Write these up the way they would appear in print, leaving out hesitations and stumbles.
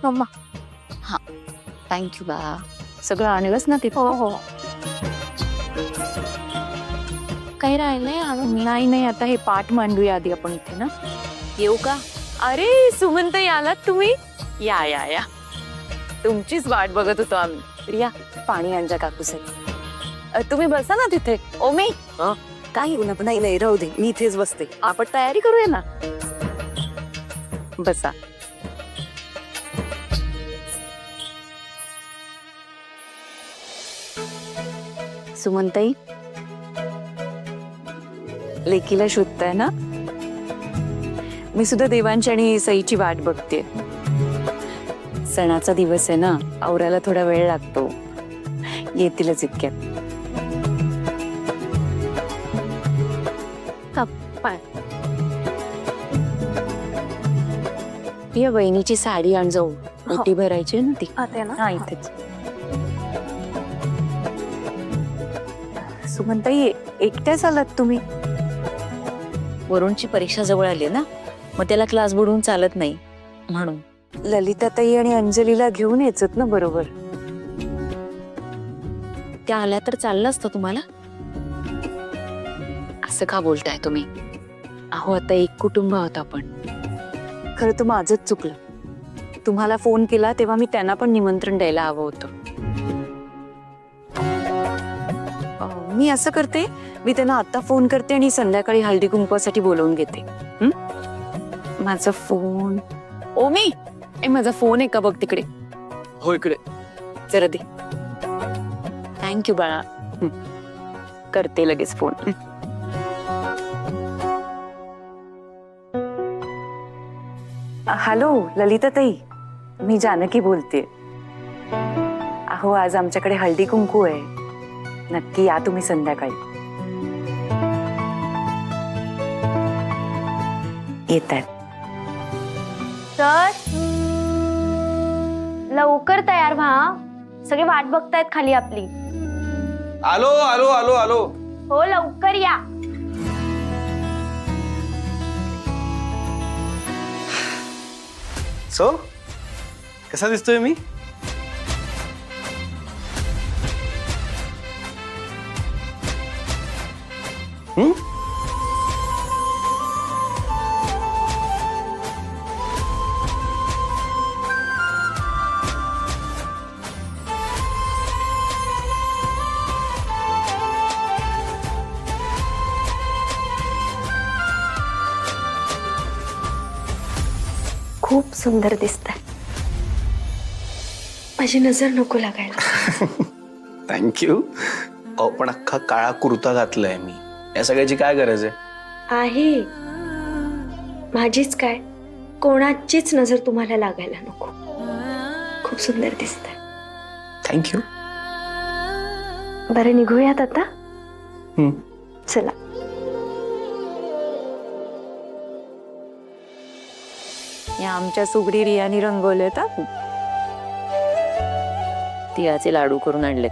Mamma. हा thank you बा. सगळं आणलंच ना तिथं? हो. काही राहिलंय आणून? नाही आता हे पाठ मांडूया आधी आपण इथे ना. येऊ का? अरे सुमनताई आलात तुम्ही? या या या. तुमचीच वाट बघत होतो आम्ही. प्रिया पाणी आणजा काकूसाठी. तुम्ही बसा ना तिथे. ओमी काय येऊ ना. नाही राहू दे, मी इथेच बसते. आपण तयारी करूया ना. बसा. सुमनताई लेकीला शोधताय ना. मी सुद्धा देवांची आणि सईची वाट बघते. सणाचा दिवस आहे ना, आवरायला थोडा वेळ लागतो. येतीलच इतक्यात. या बहिणीची साडी आण जाऊ. ओटी भरायची ना ती. हा इथेच. सुमनताई एकट्याच आलात तुम्ही? वरुणची परीक्षा जवळ आली ना, मग त्याला क्लास बुडवून चालत नाही म्हणून. ललिताताई आणि अंजलीला घेऊन यायचंत ना बरोबर. त्या आल्या तर चाललं असतं तुम्हाला. असं का बोलताय तुम्ही? अहो आता एक कुटुंब आहोत आपण. खरं तर माझंच चुकलं. तुम्हाला फोन केला तेव्हा मी त्यांना पण निमंत्रण द्यायला हवं होतं. मी असं करते, मी त्यांना आता फोन करते आणि संध्याकाळी हळदी कुंकवासाठी बोलवून घेते. माझा फोन. ओमी माझा फोन आहे का बघ तिकडे. हो इकडे. जरा दे. थँक्यू बाळा. करते लगेच फोन. हॅलो ललिताताई, मी जानकी बोलते. अहो आज आमच्याकडे हळदी कुंकू आहे. नक्की या तुम्ही संध्याकाळी. येत आहेत. तर लवकर तयार व्हा, सगळे वाट बघतायत खाली आपली. आलो आलो आलो आलो. हो लवकर या. सो कसा दिसतोय मी? खूप सुंदर दिसताय. माझी नजर नको लागायला. थँक्यू. अहो पण अख्खा काळा कुर्ता घातलाय मी. या सगळ्याची काय गरज आहे? आहे माझीच काय, कोणाचीच नजर तुम्हाला लागायला नको. खूप सुंदर दिसताय. थँक्यू. बरं निघूयात आता. चला. या आमच्या सुगडी रियानी रंगवले. तिळाचे लाडू करून आणले.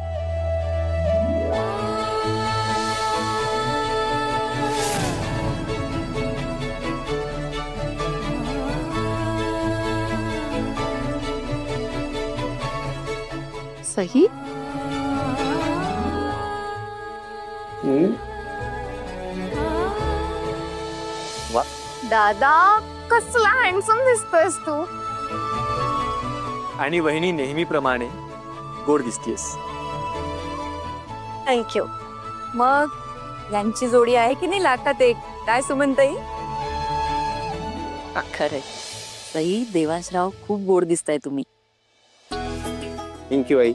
सही. वा. दादा कसला हँडसम दिसतोयस तू. आणि वहिनी नेहमीप्रमाणे गोड दिसतेस. थँक्यू. मग यांची जोडी आहे की नाही लाखात एक. काय सुमनताई? खरंय सई, देवांशराव खूप गोड दिसताय तुम्ही. थँक्यू आई.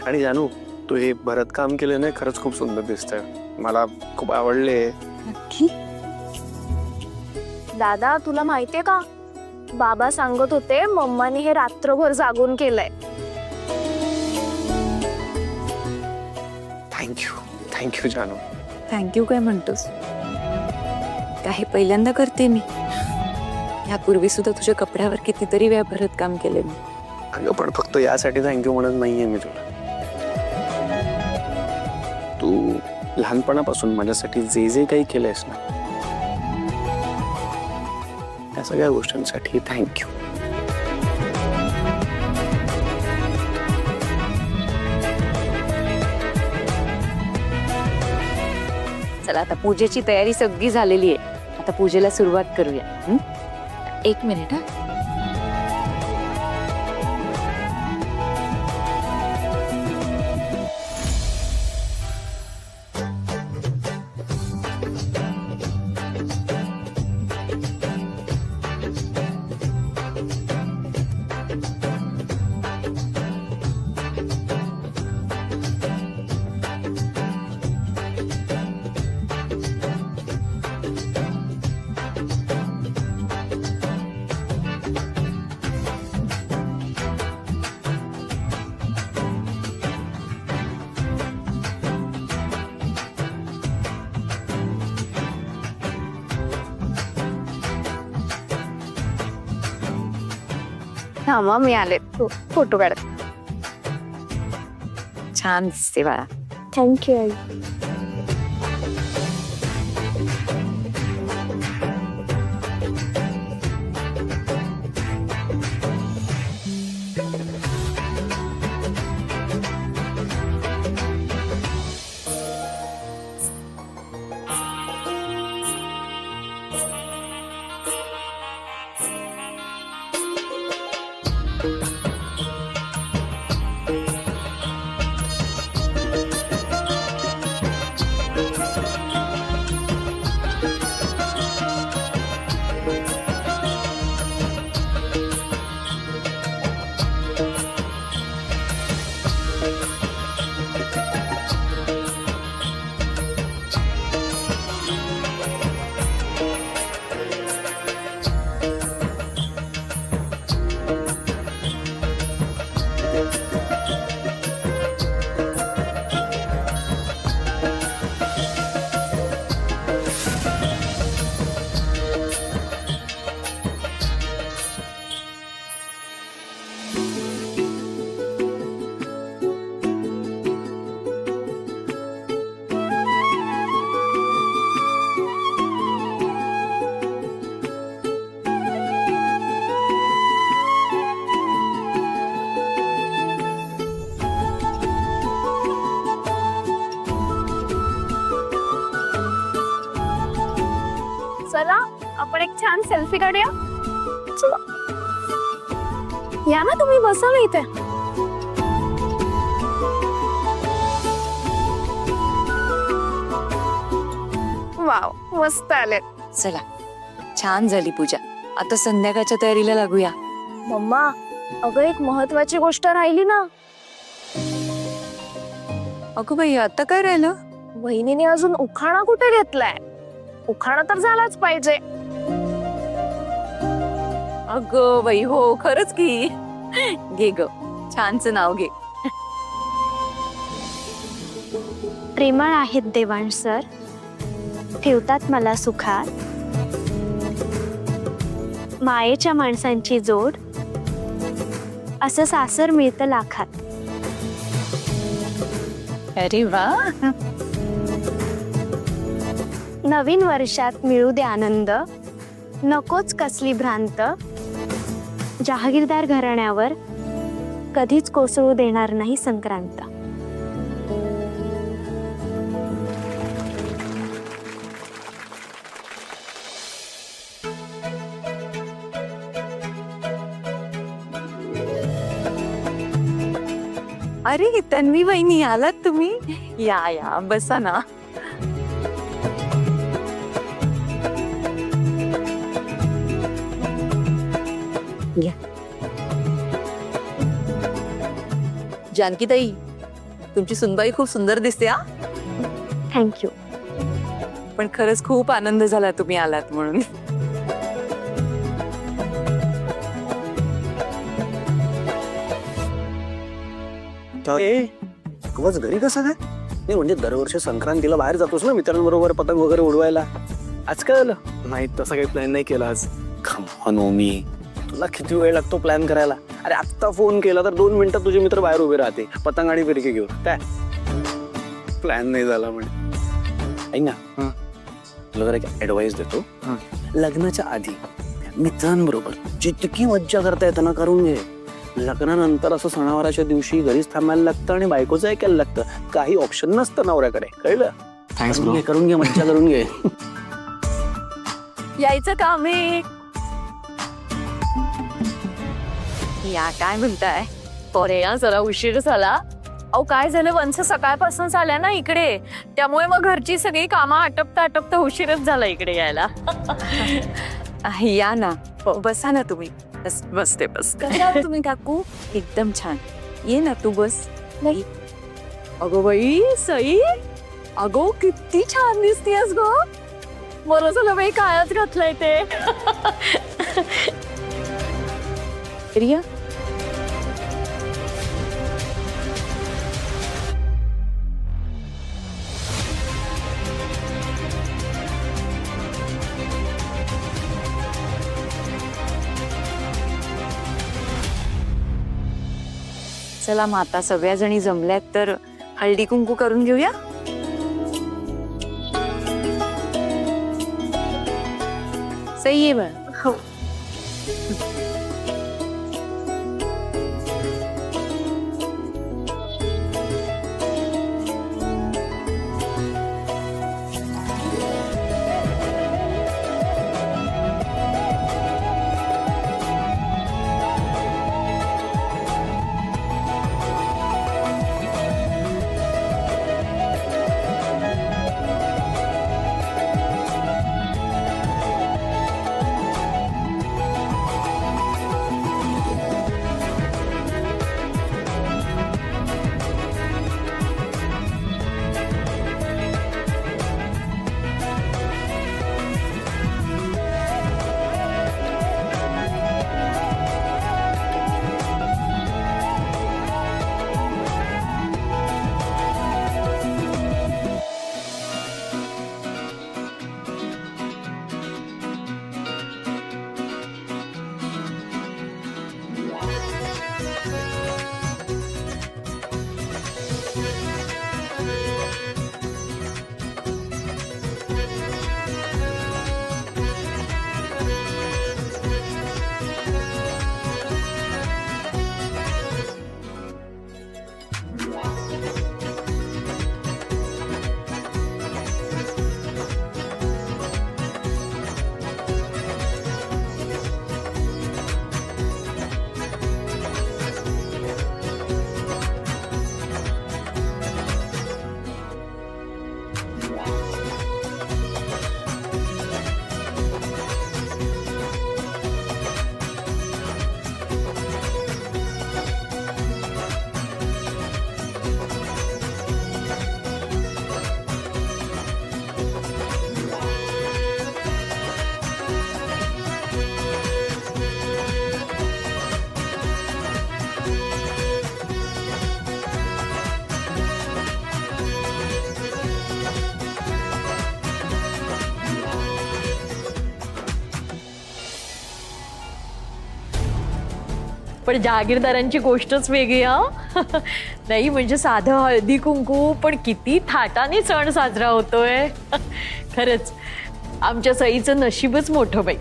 आणि जानू तू हे भरत काम केलं ना, खरंच खूप सुंदर दिसतंय. मला खूप आवडले. नक्की. दादा तुला माहितीये का, बाबा सांगत होते मम्मानी हे रात्रभर जागून केलंय. थँक्यू जानू. थँक्यू काय म्हणतोस? काही पहिल्यांदा करते मी. यापूर्वी सुद्धा तुझ्या कपड्यावर कितीतरी वेळा भरत काम केले मी. अगं पण फक्त यासाठी थँक्यू म्हणत नाहीये मी तुला. तू लहानपणापासून माझ्यासाठी जे जे काही केलंयस ना, त्या सगळ्या गोष्टींसाठी थँक्यू. चला आता पूजेची तयारी सगळी झालेली आहे. आता पूजेला सुरुवात करूया. हं? 1 मिनिट हा. थांबा मी आले फोटो काढ. छान दिसते बाळा. थँक्यू आई. चला आपण एक छान सेल्फी काढूया. चला या ना तुम्ही, बसा ना इथे. वाव मस्त आले. चला छान झाली पूजा. आता संध्याकाळच्या तयारीला लागूया. मम्मा अगं एक महत्वाची गोष्ट राहिली ना. अगं बाई आता काय राहिलं? वहिनीने अजून उखाणा कुठे घेतलाय? उखाणा तर झालाच पाहिजे. अगं बाई हो खरंच की. घे ग छानच नाव घे. प्रेमळ आहेत देवांश सर, ठेवतात मला सुखात. मायेच्या माणसांची जोड, असं सासर मिळतं लाखात. अरे वा. नवीन वर्षात मिळू दे आनंद, नकोच कसली भ्रांत. जहागीरदार घराण्यावर कधीच कोसळू देणार नाही संक्रांत. अरे तन्वी वहिनी आलात तुम्ही? या या बसा ना. जानकीताई, तुमची सुनबाई खूप सुंदर दिसते. हा थँक्यू. पण खरंच खूप आनंद झाला तुम्ही आलात म्हणून. कवच घरी कसं काय? नाही म्हणजे दरवर्षी संक्रांतीला बाहेर जातोस ना मित्रांबरोबर पतंग वगैरे उडवायला. आज काय झालं? नाही तसं काही प्लॅन नाही केला आज. मी तुला किती वेळ लागतो प्लॅन करायला? अरे आत्ता फोन केला तर 2 मिनिटात तुझे मित्र बाहेर उभे राहते पतंग आणि फिरकी घेऊन. काय प्लॅन नाही झाला म्हणजे. ऐक ना, तुला जरा एक ऍडवाइस देतो. लग्नाच्या आधी मित्रांबरोबर जितकी मज्जा करता येतं ना करून घे. लग्नानंतर असं सणावाराच्या दिवशी घरीच थांबायला लागतं आणि बायकोचं ऐकायला लागतं. काही ऑप्शन नसतं नवऱ्याकडे, कळलं? थँक्स करून घे मज्जा करून घे. यायचं काम आहे. या काय म्हणताय पोरे, या जरा उशीर झाला. अहो काय झालं, वंश सकाळपासून आल्या ना इकडे, त्यामुळे मग घरची सगळी कामं आटपता उशीरच झाला इकडे यायला. या ना, बसा ना तुम्ही. बसते बस. कशा आहात तुम्ही काकू? एकदम छान. ये ना तू बस. नाही अगो बाई सई, अगो किती छान दिसतीयस गो. बरं झालं बाई कायच घातलंय ते. रिया चला मग आता सगळ्या जणी जमल्यात तर हळदी कुंकू करून घेऊया. सही आहे बा. हो. पण जहागीरदारांची गोष्टच वेगळी. नाही म्हणजे साधं हळदी कुंकू, पण किती थाटाने सण साजरा होतोय. खरंच आमच्या सईचं नशीबच मोठं बाई.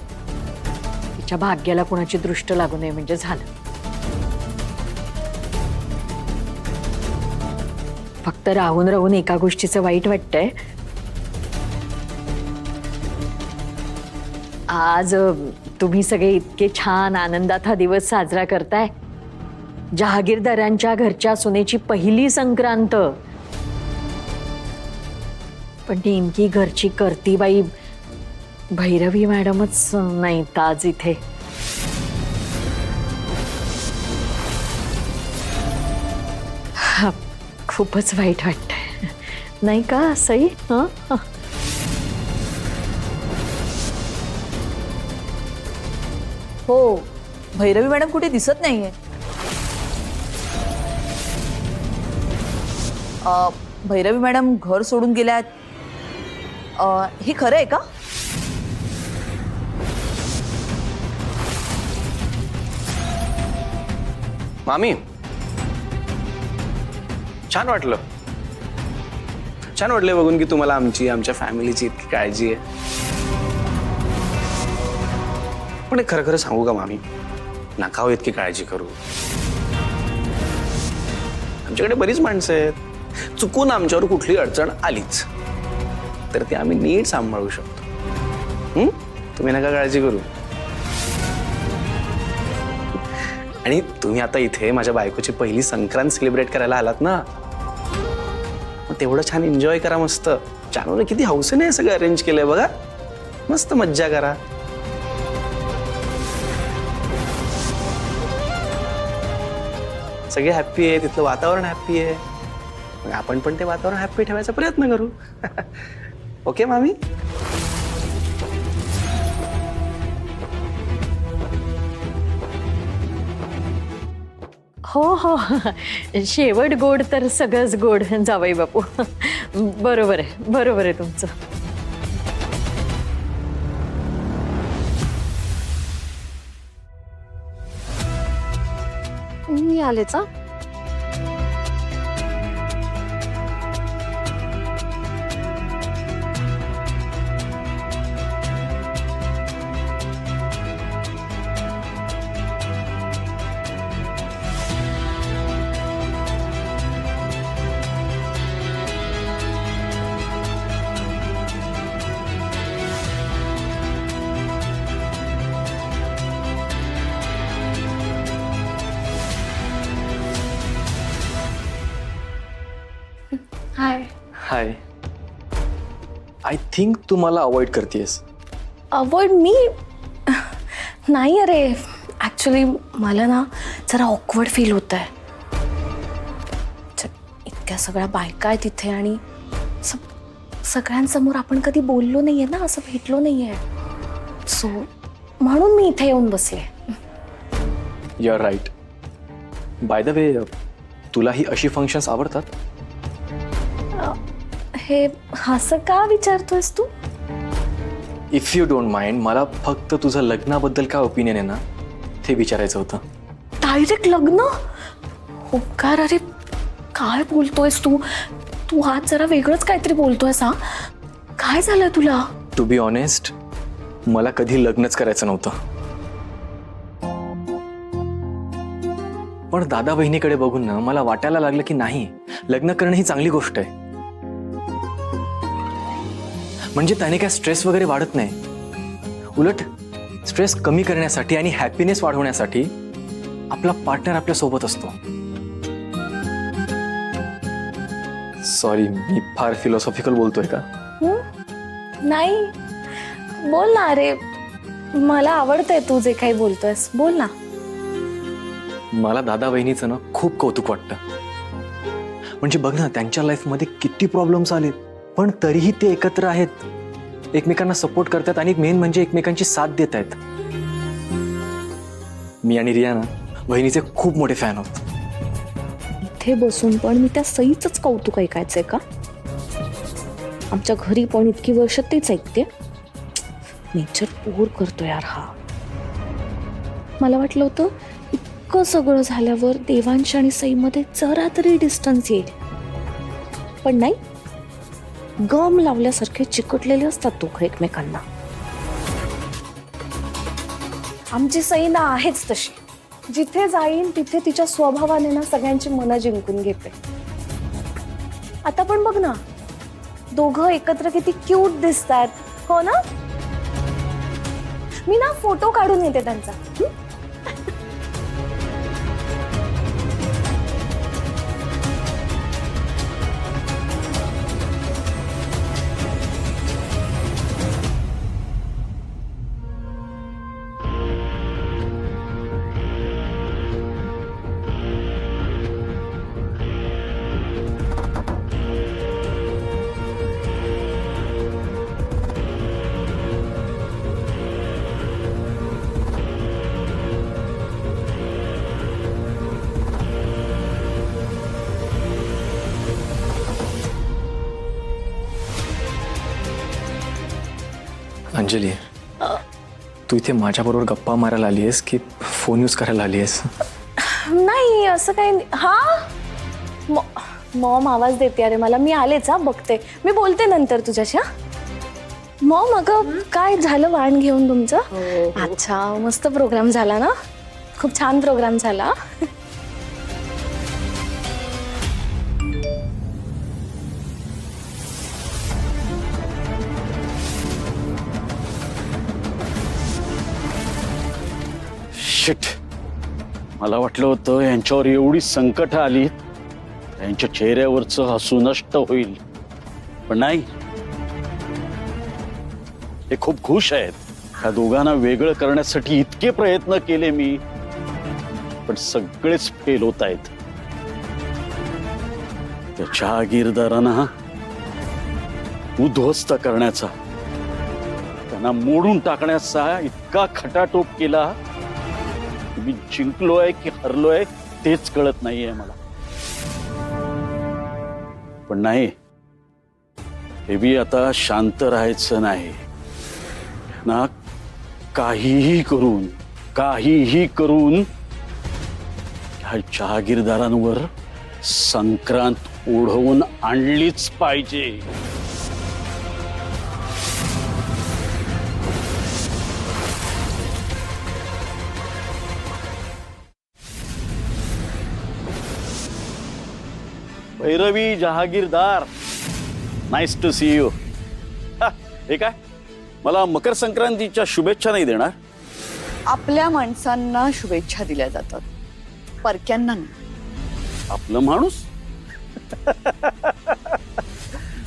तिच्या भाग्याला कोणाची दृष्ट लागू नये म्हणजे झालं. फक्त राहून राहून एका गोष्टीचं वाईट वाटतंय. आज तुम्ही सगळे इतके छान आनंदात हा दिवस साजरा करताय. जहागीरदारांच्या घरच्या सुनेची पहिली संक्रांत, पण नेमकी घरची करतीबाई भैरवी मॅडमच नाहीत आज इथे. खूपच वाईट वाटतंय नाही का सई? हो, भैरवी मॅडम कुठे दिसत नाहीये. भैरवी मॅडम घर सोडून गेल्यात. हे खरं आहे का? मामी छान वाटलं बघून की तुम्हाला आमच्या फॅमिलीची इतकी काळजी आहे. पण खरं खरं सांगू का मामी, नका हो इतकी काळजी करू. आमच्याकडे बरीच माणसं आहेत, चुकून आमच्यावर कुठली अडचण आलीच तर ती आम्ही नीट सांभाळू शकतो. तुम्ही नका काळजी करू. आणि तुम्ही आता इथे माझ्या बायकोची पहिली संक्रांत सेलिब्रेट करायला आलात ना, मग तेवढं छान एन्जॉय करा. मस्त जानूने किती हौसेने हे सगळं अरेंज केलंय बघा. मस्त मज्जा करा. सगळे हॅप्पी आहे, तिथलं वातावरण हॅप्पी आहे. मग आपण पण ते वातावरण हॅप्पी ठेवायचा प्रयत्न करू. ओके मामी? हो हो, शेवट गोड तर सगळंच गोड जावई बापू. बरोबर आहे तुमचं. मी आलेच हा. हाय. हाय. आय थिंक तू मला अवॉइड करतेस. अवॉइड मी नाही. अरे ॲक्च्युली मला ना जरा ऑकवर्ड फील होत आहे. इतक्या सगळ्या बायका आहेत तिथे आणि सगळ्यांसमोर आपण कधी बोललो नाही आहे ना, असं भेटलो नाही आहे. सो म्हणून मी इथे येऊन बसले. You are right. By the way, तुला ही अशी फंक्शन्स आवडतात? हे असं का विचारतोयस तू? इफ यू डोंट माइंड, मला फक्त तुझं लग्नाबद्दल काय ओपिनियन आहे ना ते विचारायचं होतं. डायरेक्ट लग्न? हो का? अरे काय बोलतोयस तू? तू आज जरा वेगळंच काहीतरी बोलतोयस. हा, काय झालं तुला? टू बी ऑनेस्ट, मला कधी लग्नच करायचं नव्हतं. पण दादा बहिणीकडे बघून ना मला वाटायला लागलं की नाही, लग्न करणं ही चांगली गोष्ट आहे. म्हणजे त्याने काय स्ट्रेस वगैरे वाढत नाही. उलट स्ट्रेस कमी करण्यासाठी आणि हॅपीनेस वाढवण्यासाठी आपला पार्टनर आपल्या सोबत असतो. सॉरी, मी फार फिलॉसॉफिकल बोलतोय का? नाही, बोल ना. अरे मला आवडतंय तू जे काही बोलतोयस, बोल ना. मला दादा बहिणीचं ना खूप कौतुक वाटतं. म्हणजे बघ ना, त्यांच्या लाईफमध्ये किती प्रॉब्लेम्स आले पण तरीही ते एकत्र आहेत, एकमेकांना सपोर्ट करतात आणि मेन म्हणजे एकमेकांची साथ देत आहेत. मी आणि रिया ना बहिणीचे खूप मोठे फॅन आहोत. इथे बसून पण मी त्या सईचंच कौतुक ऐकायचंय का? आमच्या घरी पण इतकी वर्ष तेच ऐकते. नेचर पोर करतो यार हा. मला वाटलं होतं इतकं सगळं झाल्यावर देवांश आणि सईमध्ये जरा तरी डिस्टन्स येईल, पण नाही. गम लावल्यासारखे चिकटलेले असतात दोघं एकमेकांना. आमची सई ना आहेच तशी. जिथे जाईल तिथे तिच्या स्वभावाने ना सगळ्यांची मनं जिंकून घेते. आता पण बघ ना, दोघं एकत्र किती क्यूट दिसतात. हो ना? मी ना फोटो काढून येते त्यांचा. अंजली, तू इथे माझ्याबरोबर गप्पा मारायला आली आहेस की फोन यूज करायला आली आहेस? नाही असं काही नाही. हा, मॉम आवाज देते. अरे मला, मी आलेच. हा, बघते, मी बोलते नंतर तुझ्याशी. हा मॉम, अगं काय झालं वाण घेऊन तुमचं? अच्छा, मस्त प्रोग्राम झाला ना? खूप छान प्रोग्राम झाला. शिट, मला वाटलं होतं यांच्यावर एवढी संकट आली यांच्या चेहऱ्यावरचं हसू नष्ट होईल, पण नाही. हे खूप खुश आहेत. ह्या दोघांना वेगळं करण्यासाठी इतके प्रयत्न केले मी, पण सगळेच फेल होत आहेत. त्या जहागीरदारांना उद्ध्वस्त करण्याचा, त्यांना मोडून टाकण्याचा इतका खटाटोप केला, मी जिंकलोय की हरलोय तेच कळत नाहीये मला. पण नाही, हे बी आता शांत राहायचं नाही ना. काहीही करून ह्या जहागीरदारांवर संक्रांत ओढवून आणलीच पाहिजे. Bhairavi Jahagirdar, nice to see you. हे काय, मला मकर संक्रांतीच्या शुभेच्छा नाही देणार? आपल्या माणसांना शुभेच्छा दिल्या जातात, परक्यांना नाही. आपलं माणूस?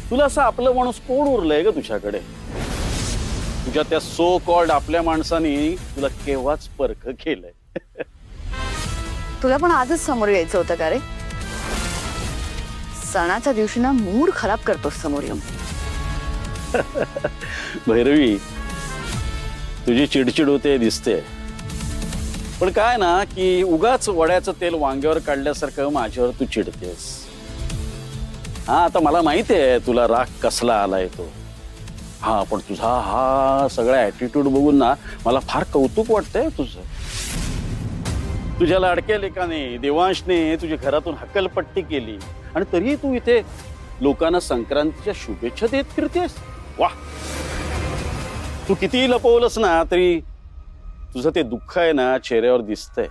तुला असं आपलं माणूस कोण उरलंय ग तुझ्याकडे? तुझ्या त्या सो कॉल्ड आपल्या माणसाने तुला केव्हाच परख केलंय. तुला पण आजच समोर यायचं होतं का रे? सणाच्या दिवशी ना मूड खराब करतोस समोर येऊन. भैरवी, तुझी चिडचिड होते दिसते, पण काय ना की उगाच वड्याचं तेल वांग्यावर काढल्यासारखं माझ्यावर तू चिडतेस. हा, आता मला माहिती आहे तुला राग कसला आलाय तो. हा, पण तुझा हा सगळा ऍटिट्यूड बघून ना मला फार कौतुक वाटतंय तुझं. तुझ्या लाडक्या लेकाने देवांशने तुझ्या घरातून हक्कलपट्टी केली आणि तरी तू इथे लोकांना संक्रांतीच्या शुभेच्छा देत फिरतेस. वाह, तू कितीही लपवलंस ना तरी तुझं ते दुःख आहे ना चेहऱ्यावर दिसतंय.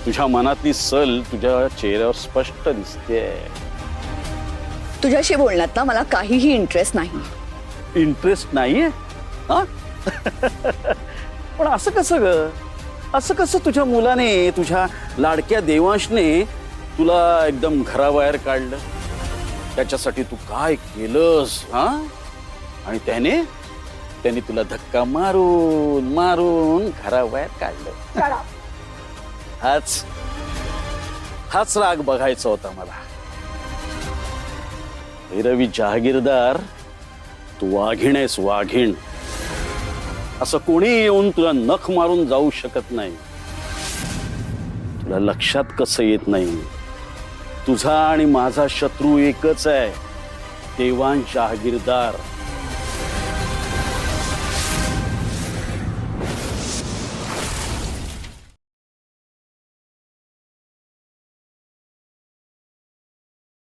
तुझ्या मनातली सल तुझ्या चेहऱ्यावर स्पष्ट दिसते. तुझ्याशी बोलण्यात ना मला काहीही इंटरेस्ट नाही. इंटरेस्ट नाहीये? हा? पण असं कसं ग? असं कसं तुझ्या मुलाने, तुझ्या लाडक्या देवांशने तुला एकदम घराबाहेर काढलं? त्याच्यासाठी तू काय केलंस? हा, आणि त्याने तुला धक्का मारून मारून घराबाहेर काढलं. हाच राग बघायचा होता मला. भैरवी जहागीरदार, तू वाघीण आहेस, वाघीण. असं कोणी येऊन तुला नख मारून जाऊ शकत नाही. तुला लक्षात कसं येत नाही, तुझा आणि माझा शत्रू एकच आहे, देवांश जहागीरदार.